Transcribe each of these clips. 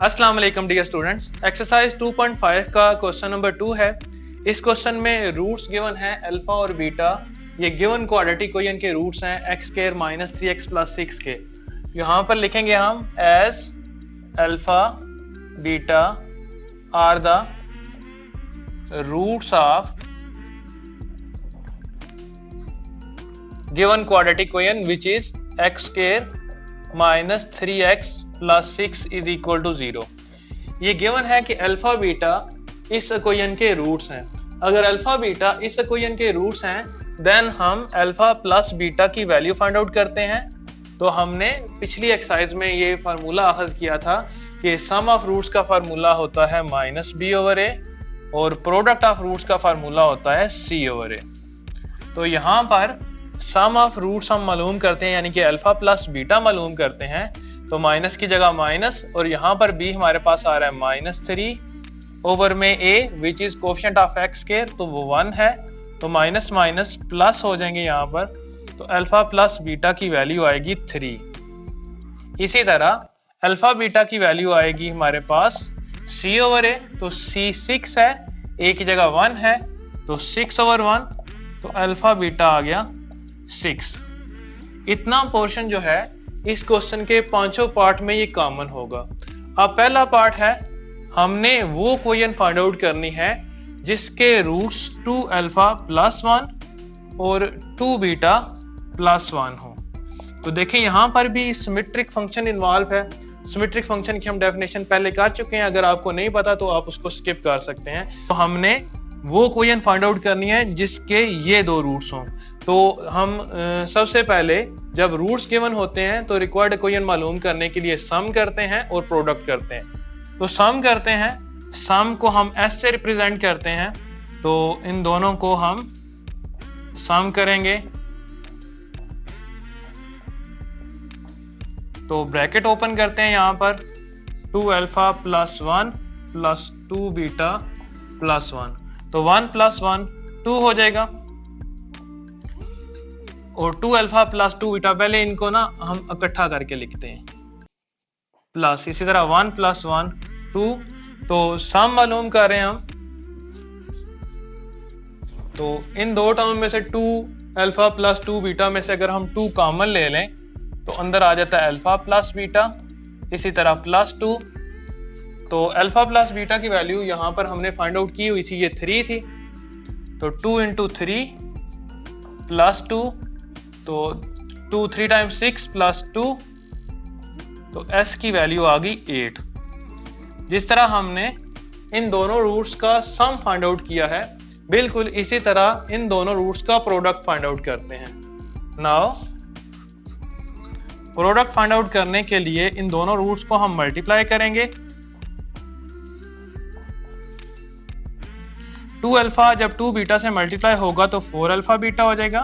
अस्सलाम वालेकुम dear students. Exercise 2.5 का क्वेश्चन नंबर 2 है। इस क्वेश्चन में रूट्स गिवन है अल्फा और बीटा। ये गिवन क्वाड्रेटिक इक्वेशन के रूट्स हैं x square minus 3x plus 6 के। यहाँ पर लिखेंगे हम as alpha beta are the roots of given quadratic equation which is x square minus 3x plus 6 is equal to 0। ये गिवन है कि अल्फा बीटा इस इक्वेशन के रूट्स हैं। अगर अल्फा बीटा इस इक्वेशन के रूट्स हैं देन हम अल्फा प्लस बीटा की वैल्यू फाइंड आउट करते हैं। तो हमने पिछली एक्सरसाइज में ये फार्मूला अखज किया था कि सम ऑफ रूट्स का फार्मूला होता है माइनस बी ओवर ए और प्रोडक्ट ऑफ रूट्स का फार्मूला होता है सी ओवर ए। तो यहाँ पर सम ऑफ रूट्स हम मालूम करते हैं यानी कि अल्फा प्लस बीटा मालूम करते हैं। तो माइनस की जगह माइनस और यहाँ पर बी हमारे पास आ रहा है -3 ओवर में A which is coefficient of X square, तो वो 1 है। तो माइनस माइनस प्लस हो जाएंगे यहाँ पर, तो अल्फा प्लस बीटा की वैल्यू आएगी 3। इसी तरह अल्फा बीटा की वैल्यू आएगी हमारे पास सी ओवर ए, तो सी 6 है, ए की जगह 1 है तो 6 ओवर 1, तो अल्फा बीटा आ गया 6। इतना पोर्शन जो है इस क्वेश्चन के पांचों पार्ट में ये कॉमन होगा। अब पहला पार्ट है हमने वो इक्वेशन फाइंड आउट करनी है जिसके रूट्स 2 अल्फा प्लस 1 और 2 बीटा प्लस 1 हो। तो देखें यहाँ पर भी सिमेट्रिक फंक्शन इन्वॉल्व है। सिमेट्रिक फंक्शन की हम डेफिनेशन पहले कर चुके हैं, अगर आपको नहीं पता तो आप उसको स्किप कर सकते हैं। तो हमने वो इक्वेशन फाइंड आउट करनी है जिसके ये दो रूट्स हों। तो हम सबसे पहले जब रूट्स गिवन होते हैं तो रिक्वायर्ड इक्वेशन मालूम करने के लिए सम करते हैं और प्रोडक्ट करते हैं। तो सम करते हैं, सम को हम एस से रिप्रेजेंट करते हैं, तो इन दोनों को हम सम करेंगे। तो ब्रैकेट ओपन करते हैं यहाँ पर 2 alpha plus 1 plus 2 beta plus 1, तो 1 प्लस 1 2 हो जाएगा और 2 अल्फा प्लस 2 बीटा, पहले इनको ना हम इकट्ठा करके लिखते हैं प्लस, इसी तरह 1 प्लस 1 2। तो सम मालूम कर रहे हैं हम, तो इन दो टर्म में से 2 अल्फा प्लस 2 बीटा में से अगर हम 2 कॉमन ले लें तो अंदर आ जाता है अल्फा प्लस बीटा, इसी तरह प्लस 2। तो अल्फा प्लस बीटा की वैल्यू यहाँ पर हमने फाइंड आउट की हुई थी, ये 3 थी, तो 2 इंटू 3 प्लस 2, तो 2 3 टाइम्स 6 प्लस 2, तो s की वैल्यू आ गई 8। जिस तरह हमने इन दोनों रूट्स का सम फाइंड आउट किया है, बिल्कुल इसी तरह इन दोनों रूट्स का प्रोडक्ट फाइंड आउट करते हैं। नाउ प्रोडक्ट फाइंड आउट करने के लिए इन दोनों रूट्स को हम मल्टीप्लाई करेंगे। 2 अल्फा जब 2 बीटा से मल्टीप्लाई होगा तो 4 अल्फा बीटा हो जाएगा,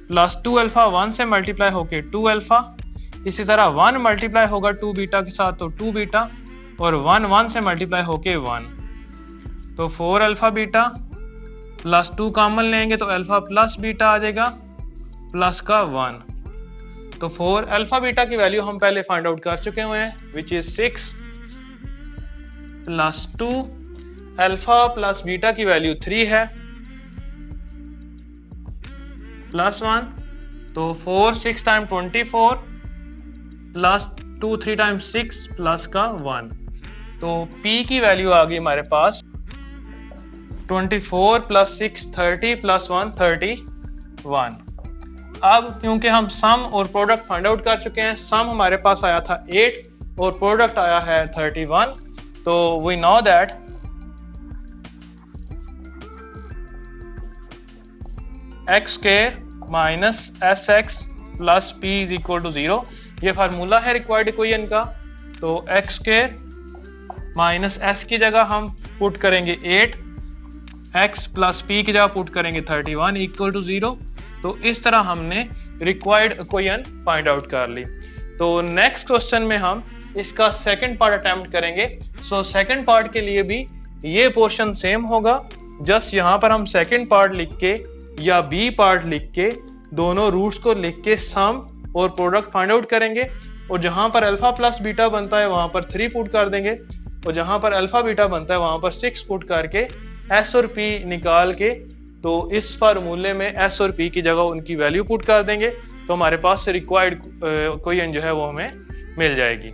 प्लस 2 अल्फा 1 से मल्टीप्लाई होके 2 अल्फा, इसी तरह 1 मल्टीप्लाई होगा 2 बीटा के साथ तो 2 बीटा, और 1 1 से मल्टीप्लाई होके 1, तो 4 अल्फा बीटा प्लस 2 कॉमन लेंगे तो अल्फा प्लस बीटा आ जाएगा प्लस का 1। तो 4 अल्फा बीटा की वैल्यू हम पहले फाइंड आउट कर चुके हुए हैं which is 6 plus 2 alpha plus beta की वैल्यू 3 है प्लस 1, तो 4 6 टाइम 24 प्लस 2 3 टाइम 6 प्लस का 1, तो P की वैल्यू आ गई हमारे पास 24 प्लस 6 30 प्लस 1 31। अब क्योंकि हम सम और प्रोडक्ट फाइंड आउट कर चुके हैं, सम हमारे पास आया था 8 और प्रोडक्ट आया है 31, तो we know that x square minus s x plus p is equal to 0। ये फार्मूला है रिक्वायर्ड इक्वेशन का। तो एक्स स्क्वायर माइनस एस की जगह हम पुट करेंगे 8, एक्स प्लस पी की जगह पुट करेंगे 31 इक्वल टू 0। तो इस तरह हमने रिक्वायर्ड इक्वेशन फाइंड आउट कर ली। तो नेक्स्ट क्वेश्चन में हम इसका सेकंड पार्ट अटेम्प्ट करेंगे। सो सेकंड पार्ट के लिए भी ये पोर्शन सेम होगा, जस्ट यहाँ पर हम सेकंड पार्ट लिख के या बी पार्ट लिख के दोनों रूट्स को लिख के सम और प्रोडक्ट फाइंड आउट करेंगे और जहां पर अल्फा प्लस बीटा बनता है वहां पर 3 पुट कर देंगे, और जहां पर अल्फा बीटा बनता है वहां पर 6 पुट करके एस और पी निकाल के, तो इस फार्मूले में एस और पी की जगह उनकी वैल्यू पुट कर देंगे, तो हमारे पास रिक्वायर्ड इक्वेशन जो है वो हमें मिल जाएगी।